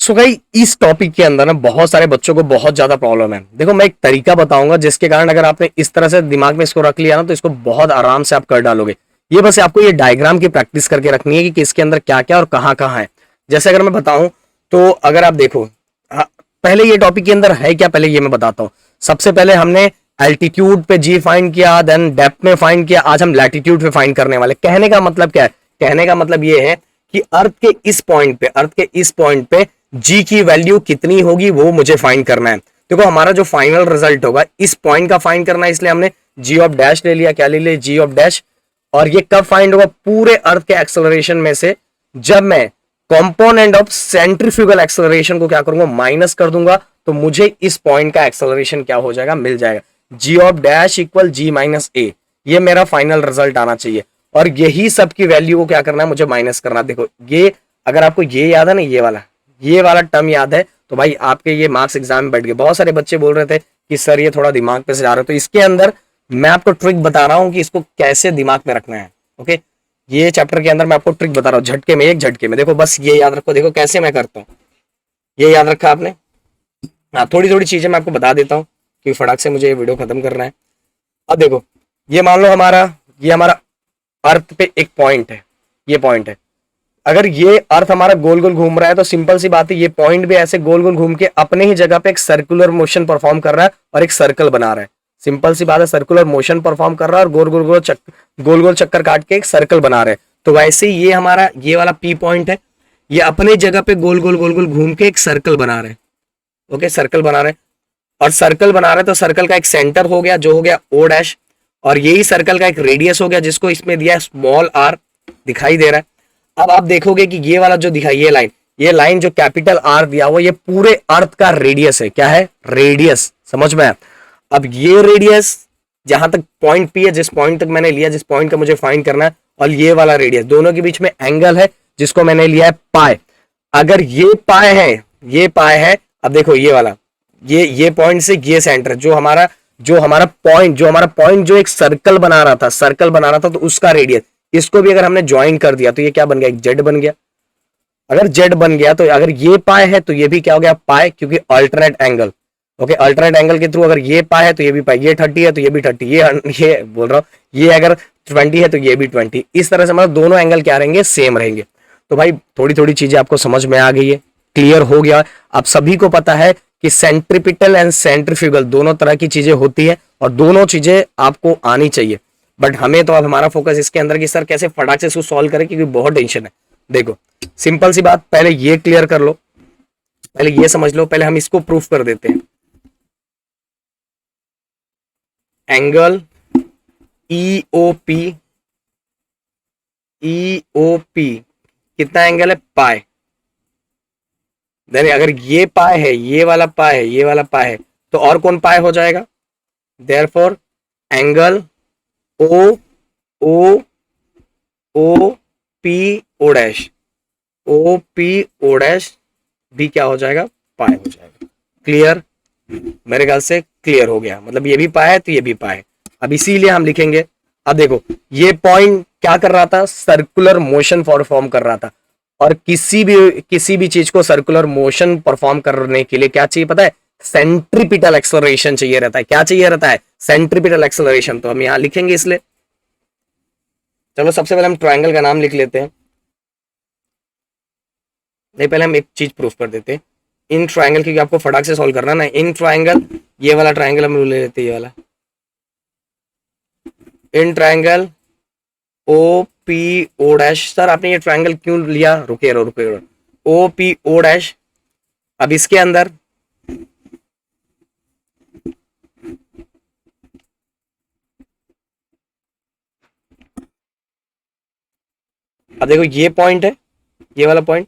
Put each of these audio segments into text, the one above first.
सो भाई इस टॉपिक के अंदर ना बहुत सारे बच्चों को बहुत ज्यादा प्रॉब्लम है। देखो मैं एक तरीका बताऊंगा जिसके कारण अगर आपने इस तरह से दिमाग में इसको रख लिया ना तो इसको बहुत आराम से आप कर डालोगे। ये बस आपको ये डायग्राम की प्रैक्टिस करके रखनी है कि किसके अंदर क्या क्या और कहाँ कहाँ है। जैसे अगर मैं बताऊं तो अगर आप देखो, पहले ये टॉपिक के अंदर है क्या, पहले ये मैं बताता हूँ। सबसे पहले हमने एल्टीट्यूड पे जी फाइंड किया, देन डेप्थ में फाइंड किया, आज हम लैटिट्यूड पे फाइंड करने वाले। कहने का मतलब क्या है? कहने का मतलब ये है कि अर्थ के इस पॉइंट पे जी की वैल्यू कितनी होगी वो मुझे फाइंड करना है। देखो हमारा जो फाइनल रिजल्ट होगा इस पॉइंट का फाइंड करना है, इसलिए हमने जी ऑफ डैश ले लिया। क्या ले लिया? जी ऑफ डैश। और ये कब फाइंड होगा? पूरे अर्थ के एक्सेलरेशन में से जब मैं कंपोनेंट ऑफ सेंट्रीफ्यूगल एक्सेलरेशन को क्या करूंगा? माइनस कर दूंगा, तो मुझे इस पॉइंट का एक्सेलरेशन क्या हो जाएगा? मिल जाएगा। G of dash equal g minus a, ये मेरा फाइनल रिजल्ट आना चाहिए। और यही सब की वैल्यू को क्या करना है? मुझे माइनस करना। देखो ये अगर आपको ये याद है ना, ये वाला टर्म याद है तो भाई आपके ये मार्क्स एग्जाम में बैठ गए। बहुत सारे बच्चे बोल रहे थे कि सर ये थोड़ा दिमाग पे से जा रहे हो, तो इसके अंदर मैं आपको ट्रिक बता रहा हूं कि इसको कैसे दिमाग में रखना है। ओके, ये चैप्टर के अंदर मैं आपको ट्रिक बता रहा हूँ, झटके में, एक झटके में। देखो बस ये याद रखो, देखो कैसे मैं करता हूँ, ये याद रखा आपने? हाँ, थोड़ी थोड़ी चीजें मैं आपको बता देता हूँ कि फटाक से मुझे ये वीडियो खत्म करना है। अब देखो, ये मान लो ये हमारा अर्थ पे एक पॉइंट है, ये पॉइंट है। अगर ये अर्थ हमारा गोल गोल घूम रहा है तो सिंपल सी बात है, ये पॉइंट भी ऐसे गोल गोल घूम के अपने ही जगह पे एक सर्कुलर मोशन परफॉर्म कर रहा है और एक सर्कल बना रहा है। सिंपल सी बात है, सर्कुलर मोशन परफॉर्म कर रहा है और गोल गोल चक्कर काट के एक सर्कल बना रहे हैं। तो वैसे ही ये हमारा ये वाला पी पॉइंट है, ये अपने जगह पे गोल गोल घूम के एक सर्कल बना रहे हैं। ओके, सर्कल बना रहे हैं और सर्कल बना रहे हैं, तो सर्कल का एक सेंटर हो गया जो हो गया ओ डैश, और यही सर्कल का एक रेडियस हो गया जिसको इसमें दिया स्मॉल आर, दिखाई दे रहा है। अब आप देखोगे कि ये वाला जो दिखाई, ये लाइन जो कैपिटल आर दिया हुआ, ये पूरे अर्थ का रेडियस है। क्या है? रेडियस। समझ में आया? अब ये रेडियस जहां तक पॉइंट पी है, जिस पॉइंट तक मैंने लिया, जिस पॉइंट का मुझे फाइंड करना है, और ये वाला रेडियस, दोनों के बीच में एंगल है जिसको मैंने लिया है पाए। अगर ये पाए है, अब देखो ये वाला, ये पॉइंट से ये सेंटर जो हमारा पॉइंट जो एक सर्कल बना रहा था तो उसका रेडियस, इसको भी अगर हमने ज्वाइन कर दिया तो ये क्या बन गया? एक जेड बन गया। अगर जेड बन गया तो अगर ये पाए है तो ये भी क्या हो गया? पाए, क्योंकि alternate angle. Okay, alternate angle के थ्रू अगर ये पाए है तो ये भी पाए, ये 30 है तो ये भी 30, ये बोल रहा हूं, ये अगर 20 है तो ये भी 20। इस तरह से मतलब दोनों एंगल क्या रहेंगे? सेम रहेंगे। तो भाई थोड़ी थोड़ी चीजें आपको समझ में आ गई है, क्लियर हो गया। आप सभी को पता है कि सेंट्रीपिटल एंड सेंट्रीफ्यूगल दोनों तरह की चीजें होती है और दोनों चीजें आपको आनी चाहिए। बट हमें तो अब हमारा फोकस इसके अंदर कि सर कैसे फटाक से इसको सॉल्व करें, क्योंकि बहुत टेंशन है। देखो सिंपल सी बात, पहले ये क्लियर कर लो, पहले ये समझ लो, पहले हम इसको प्रूफ कर देते हैं। एंगल ईओपी कितना एंगल है? पाए। देन अगर ये पाए है, ये वाला पाए है, तो और कौन पाए हो जाएगा? Therefore angle O O O P O dash, O P O dash भी क्या हो जाएगा? पाए हो जाएगा। क्लियर? मेरे ख्याल से क्लियर हो गया। मतलब ये भी पाए है तो ये भी पाए है। अब इसीलिए हम लिखेंगे, अब देखो ये पॉइंट क्या कर रहा था? सर्कुलर मोशन परफॉर्म कर रहा था। और किसी भी चीज को सर्कुलर मोशन परफॉर्म करने के लिए क्या चाहिए पता है? सेंट्रीपिटल एक्सेलरेशन चाहिए रहता है। क्या चाहिए रहता है? Centripetal acceleration. तो हम यहां लिखेंगे इसलिए। चलो सबसे पहले हम ट्रायंगल का नाम लिख लेते हैं। नहीं, पहले हम एक चीज प्रूफ कर देते हैं। इन ट्रायंगल, क्योंकि आपको फटाक से सॉल्व करना ना, इन ट्रायंगल, ये वाला ट्रायंगल हम ले लेते हैं, ये वाला in triangle O P O dash. Sir आपने ये ट्रायंगल क्यों लिया? रुके रहो। O P O dash. अब इसके अंदर अब देखो ये पॉइंट है, ये वाला पॉइंट,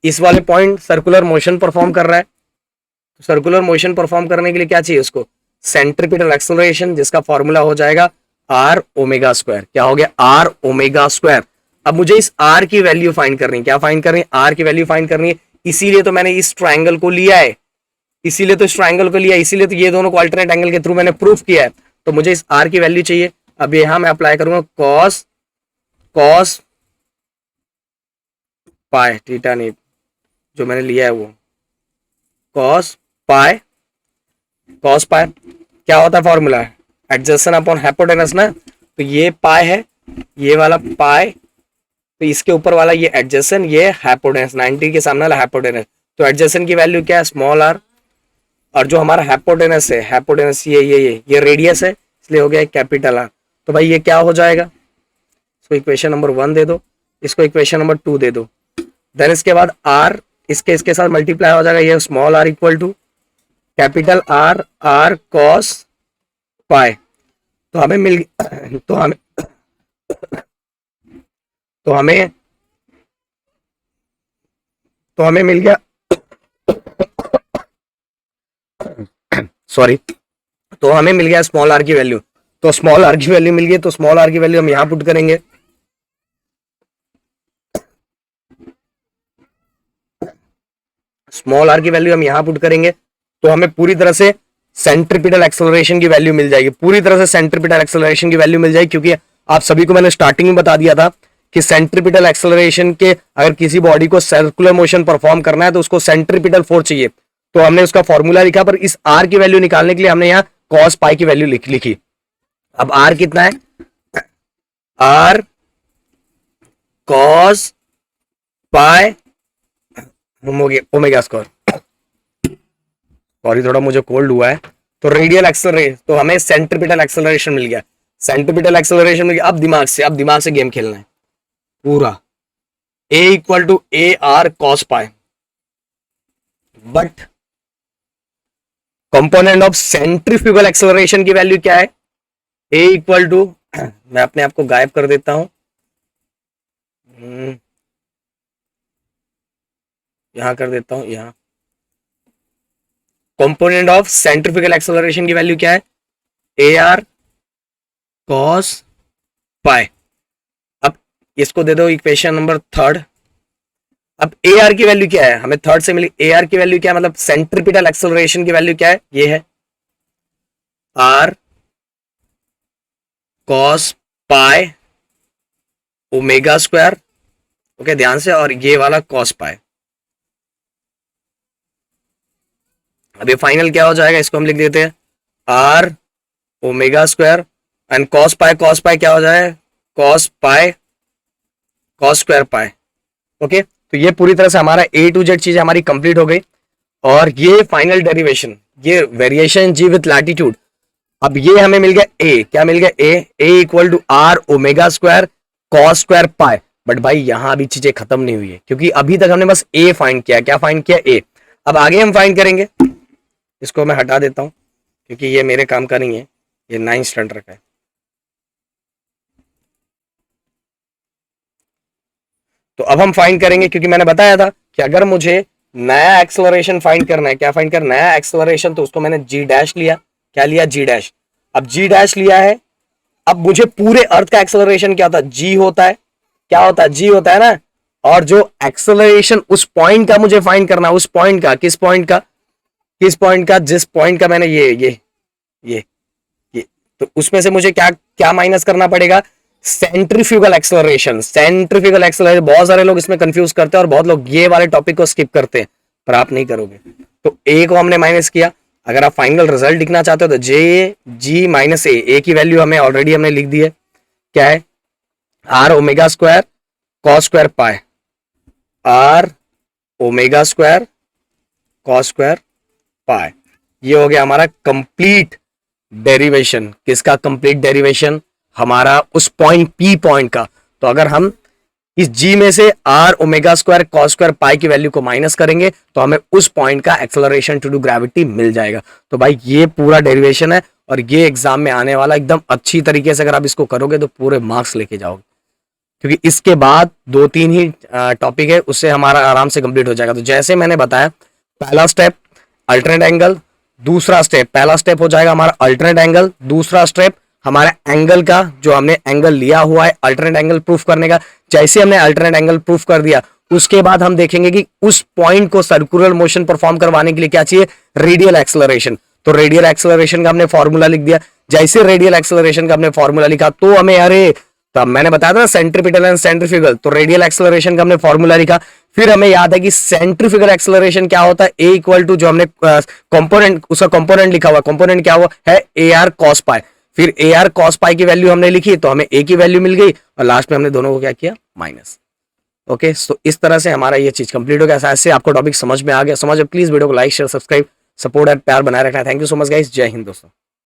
इस वाले पॉइंट सर्कुलर मोशन परफॉर्म कर रहा है। तो सर्कुलर मोशन परफॉर्म करने के लिए क्या चाहिए उसको? सेंट्रीपिटल एक्सेलरेशन, जिसका फॉर्मूला हो जाएगा आर ओमेगा स्क्वायर। क्या हो गया? R omega square. अब मुझे इस आर की वैल्यू फाइंड करनी है। क्या फाइंड करनी है? आर की वैल्यू फाइंड करनी है। इसीलिए तो मैंने इस ट्रायंगल को लिया है, इसीलिए तो ये दोनों को अल्टरनेट एंगल के थ्रू मैंने प्रूफ किया है। तो मुझे इस आर की वैल्यू चाहिए। अब यहां मैं अप्लाई करूंगा कॉस पाए थीटा नहीं, जो मैंने लिया है वो कॉस पाई, कॉस पाई क्या होता है फॉर्मूला, एडजस्टेंस अपॉन हाइपोटेनस ना, तो ये पाई है, ये वाला पाई, तो इसके ऊपर वाला ये एडजस्टेंस, ये हाइपोटेनस 90 के सामने वाला हाइपोटेनस, तो एडजस्टेंस की वैल्यू क्या है स्मॉल आर, और जो हमारा हाइपोटेनस है, हाइपोटेनस ये रेडियस है, इसलिए हो गया कैपिटल आर। तो भाई ये क्या हो जाएगा, इसको इक्वेशन नंबर 1 दे दो, इसको इक्वेशन नंबर 2 दे दो, देन इसके बाद आर इसके साथ मल्टीप्लाई हो जाएगा, ये small R equal to capital R, R cos pi. तो हमें मिल तो हमें तो हमें तो हमें मिल गया सॉरी, तो हमें मिल गया स्मॉल आर की वैल्यू। तो स्मॉल आर की वैल्यू मिल गई, तो स्मॉल आर की वैल्यू हम यहां पुट करेंगे, स्मॉल आर की वैल्यू हम यहां पुट करेंगे, तो हमें पूरी तरह से सेंट्रीपिटल एक्सेलरेशन की वैल्यू मिल जाएगी, पूरी तरह से सेंट्रीपिटल एक्सेलरेशन की वैल्यू मिल जाएगी, क्योंकि आप सभी को मैंने स्टार्टिंग में बता दिया था कि सेंट्रीपिटल एक्सेलरेशन के अगर किसी बॉडी को सर्कुलर मोशन परफॉर्म करना है तो उसको सेंट्रीपिटल फोर्स चाहिए, तो हमने उसका फॉर्मूला लिखा, पर इस आर की वैल्यू निकालने के लिए हमने यहाँ कॉस पाई की वैल्यू लिखी। अब आर कितना है, R cos pi omega square, sorry थोड़ा मुझे कोल्ड हुआ है, तो रेडियल एक्सेलरेशन, तो हमें सेंट्रीपिटल एक्सेलरेशन मिल गया, सेंट्रीपिटल एक्सेलरेशन मिल गया। अब दिमाग से गेम खेलना है पूरा, a equal to a r cos pi, but component of centrifugal acceleration की वैल्यू क्या है, ए इक्वल टू, मैं अपने आप को गायब कर देता हूं, यहां कर देता हूं, यहां कंपोनेंट ऑफ सेंट्रीफ्यूगल एक्सेलरेशन की वैल्यू क्या है, ए आर कॉस पाई। अब इसको दे दो इक्वेशन नंबर 3। अब ए आर की वैल्यू क्या है, हमें थर्ड से मिली, ए आर की वैल्यू क्या है, मतलब सेंट्रीपिटल एक्सेलरेशन की वैल्यू क्या है, ये है R cos pi omega square, okay ध्यान से, और ये वाला कॉस पाई। अब ये फाइनल क्या हो जाएगा, इसको हम लिख देते हैं R omega square and cos pi क्या हो जाए, कॉस स्क्वायर पाई, ओके। तो ये पूरी तरह से हमारा ए टू जेड चीज हमारी कंप्लीट हो गई, और ये फाइनल डेरिवेशन, ये वेरिएशन जी विथ लैटिट्यूड, अब ये हमें मिल गया ए, क्या मिल गया, a equal to r omega square cos square pi. But भाई यहां भी चीजें खत्म नहीं हुई है, क्योंकि अभी तक हमने बस ए फाइंड किया, क्या फाइंड किया, ए। अब आगे हम फाइंड करेंगे, इसको मैं हटा देता हूं क्योंकि ये मेरे काम का नहीं है, ये 9th स्टैंडर्ड का है। तो अब हम फाइंड करेंगे, क्योंकि मैंने बताया था कि अगर मुझे नया एक्सेलरेशन फाइंड करना है, क्या फाइंड करना है, नया एक्सेलरेशन, तो उसको मैंने जी डैश लिया, क्या लिया, जी डैश। अब जी डैश लिया है, अब मुझे पूरे अर्थ का एक्सेलरेशन क्या होता है, जी होता है, क्या होता है, जी होता है ना, और जो एक्सेलरेशन उस पॉइंट का मुझे फाइंड करना है, उस पॉइंट का, किस पॉइंट का, जिस पॉइंट का मैंने ये तो उसमें से मुझे क्या क्या माइनस करना पड़ेगा, सेंट्रीफ्यूगल एक्सेलरेशन। बहुत सारे लोग इसमें कंफ्यूज करते हैं और बहुत लोग ये वाले टॉपिक को स्किप करते हैं, पर आप नहीं करोगे। तो ए को हमने माइनस किया, अगर आप फाइनल रिजल्ट लिखना चाहते हो तो जे जी माइनस ए की वैल्यू हमें ऑलरेडी हमने लिख दी है, क्या है, R omega square cos square pi, R omega square cos square pi. ये हो गया हमारा कंप्लीट डेरिवेशन, किसका कंप्लीट डेरिवेशन, हमारा उस पॉइंट पी पॉइंट का। तो अगर हम इस जी में से R omega square cos square pi की वैल्यू को माइनस करेंगे तो हमें उस पॉइंट का एक्सेलरेशन टू डू ग्रेविटी मिल जाएगा। तो भाई ये पूरा डेरिवेशन है, और ये एग्जाम में आने वाला, एकदम अच्छी तरीके से अगर आप इसको करोगे तो पूरे मार्क्स लेके जाओगे, क्योंकि इसके बाद 2-3 ही टॉपिक है, उससे हमारा आराम से कंप्लीट हो जाएगा। तो जैसे मैंने बताया, पहला स्टेप अल्टरनेट एंगल, दूसरा स्टेप, पहला स्टेप हो जाएगा हमारा अल्टरनेट एंगल, दूसरा स्टेप हमारा एंगल का, जो हमने एंगल लिया हुआ है अल्टरनेट एंगल प्रूफ करने का। जैसे हमने अल्टरनेट एंगल प्रूफ कर दिया, उसके बाद हम देखेंगे कि उस पॉइंट को सर्कुलर मोशन परफॉर्म करवाने के लिए क्या चाहिए, रेडियल एक्सेलरेशन। तो रेडियल एक्सेलरेशन का हमने फॉर्मूला लिख दिया। जैसे रेडियल एक्सेलरेशन का हमने फॉर्मूला लिखा तो हमें, अरे तो अब मैंने बताया था ना सेंट्रीपिटल एंड सेंट्रीफ्यूगल, तो रेडियल एक्सेलरेशन का हमने फॉर्मूला लिखा। फिर हमें याद है कि सेंट्रीफ्यूगल एक्सेलरेशन क्या होता है, ए इक्वल टू जो हमने कंपोनेंट, उसका कंपोनेंट लिखा हुआ, कंपोनेंट क्या हुआ है, ए आर कॉस पाई। फिर ए आर कॉस पाई की वैल्यू हमने लिखी तो हमें ए की वैल्यू मिल गई, और लास्ट में हमने दोनों को क्या किया, माइनस। ओके, तो इस तरह से हमारा ये चीज कंप्लीट हो गया। ऐसे आपको टॉपिक समझ में आ गया, समझ, प्लीज वीडियो को लाइक शेयर सब्सक्राइब सपोर्ट और प्यार बनाए रखना। Thank you so much guys, जय हिंद दोस्तों।